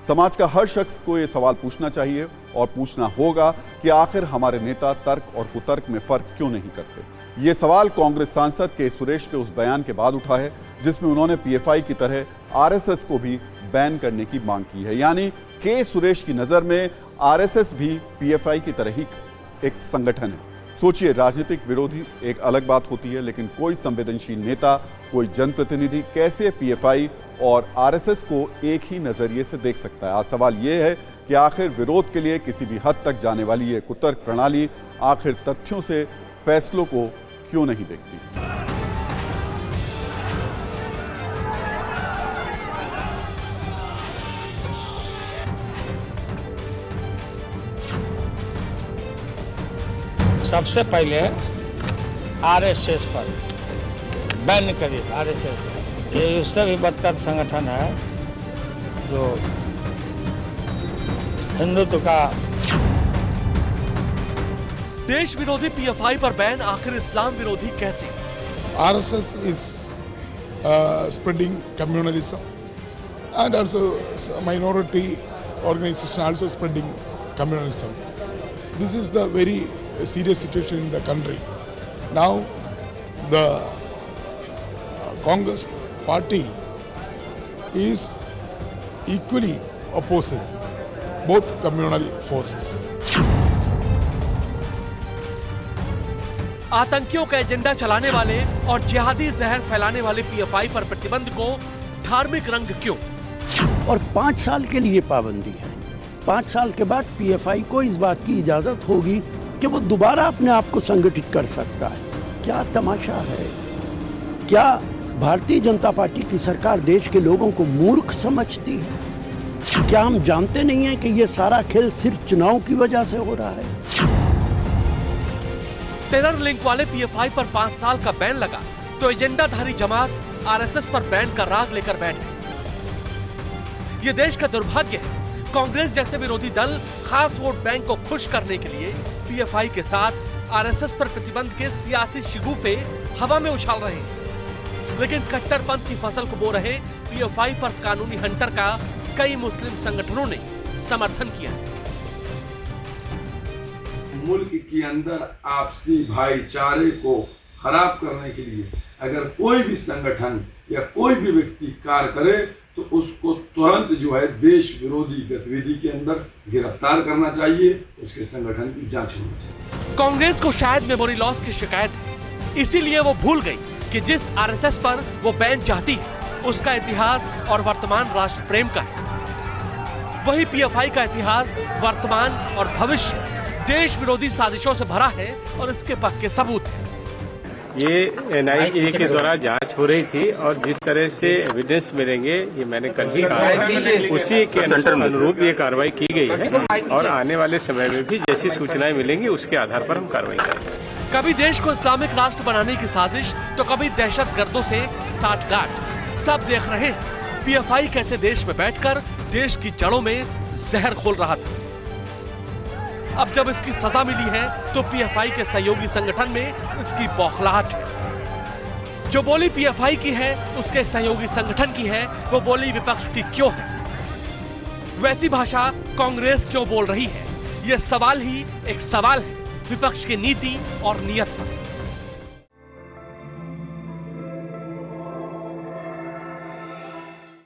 समाज का हर शख्स को ये सवाल पूछना चाहिए और पूछना होगा कि आखिर हमारे नेता तर्क और कुतर्क में फर्क क्यों नहीं करते। ये सवाल कांग्रेस सांसद के सुरेश के उस बयान के बाद उठा है जिसमें उन्होंने पीएफआई की तरह आरएसएस को भी बैन करने की मांग की है। यानी के सुरेश की नजर में आरएसएस भी पीएफआई की तरह ही एक संगठन है। सोचिए, राजनीतिक विरोधी एक अलग बात होती है, लेकिन कोई संवेदनशील नेता, कोई जनप्रतिनिधि कैसे पीएफआई और आरएसएस को एक ही नजरिए से देख सकता है। आज सवाल यह है कि आखिर विरोध के लिए किसी भी हद तक जाने वाली ये कुतर्क प्रणाली आखिर तथ्यों से फैसलों को क्यों नहीं देखती। सबसे पहले आरएसएस पर बैन करिए। आरएसएस ये उससे भी बदतर संगठन है जो हिंदुत्व का। देश विरोधी पीएफआई पर बैन आखिर इस्लाम विरोधी कैसे? RSS is spreading communalism and also minority organization also spreading communalism. This is the very serious situation in the country. Now the Congress party is equally opposing both communal forces. आतंकियों का agenda चलाने वाले और जिहादी जहर फैलाने वाले PFI पर प्रतिबंध को धार्मिक रंग क्यों? और 5 साल के लिए पाबंदी है। 5 साल के बाद पीएफआई को इस बात की इजाजत होगी कि वो दोबारा अपने आप को संगठित कर सकता है। क्या तमाशा है? क्या भारतीय जनता पार्टी की सरकार देश के लोगों को मूर्ख समझती है? क्या हम जानते नहीं हैं कि ये सारा खेल सिर्फ चुनाव की वजह से हो रहा है? टेरर लिंक वाले पीएफआई पर 5 साल का बैन लगा तो एजेंडाधारी जमात आरएसएस पर बैन का राग लेकर बैठ गई। ये देश का दुर्भाग्य है। कांग्रेस जैसे विरोधी दल खास वोट बैंक को खुश करने के लिए पीएफआई के साथ आरएसएस पर प्रतिबंध के सियासी शिगुफे हवा में उछाल रहे हैं, लेकिन कट्टरपंथ की फसल को बो रहे पीएफआई पर कानूनी हंटर का कई मुस्लिम संगठनों ने समर्थन किया है। मुल्क के अंदर आपसी भाईचारे को खराब करने के लिए अगर कोई भी संगठन या कोई भी व्यक्ति कार्य करे तो उसको तुरंत जो है देश विरोधी गतिविधि के अंदर गिरफ्तार करना चाहिए, उसके संगठन की जांच होनी चाहिए। कांग्रेस को शायद मेमोरी लॉस की शिकायत है, इसीलिए वो भूल गई कि जिस आरएसएस पर वो बैन चाहती है उसका इतिहास और वर्तमान राष्ट्र प्रेम का है। वही पीएफआई का इतिहास, वर्तमान और भविष्य देश विरोधी साजिशों से भरा है और इसके पक्के सबूत हैं। ये एनआईए के द्वारा जांच हो रही थी और जिस तरह से एविडेंस मिलेंगे, ये मैंने कल ही कहा है, उसी के अनुरूप ये कार्रवाई की गई है और आने वाले समय में भी जैसी सूचनाएं मिलेंगी उसके आधार पर हम कार्रवाई करेंगे। कभी देश को इस्लामिक राष्ट्र बनाने की साजिश तो कभी दहशतगर्दों से साठगांठ, सब देख रहे हैं पीएफआई कैसे देश में बैठकर देश की जड़ों में जहर घोल रहा था। अब जब इसकी सजा मिली है तो पीएफआई के सहयोगी संगठन में इसकी बौखलाहट है। जो बोली पीएफआई की है उसके सहयोगी संगठन की है, वो बोली विपक्ष की क्यों है? वैसी भाषा कांग्रेस क्यों बोल रही है? ये सवाल ही एक सवाल है विपक्ष की नीति और नियत पर।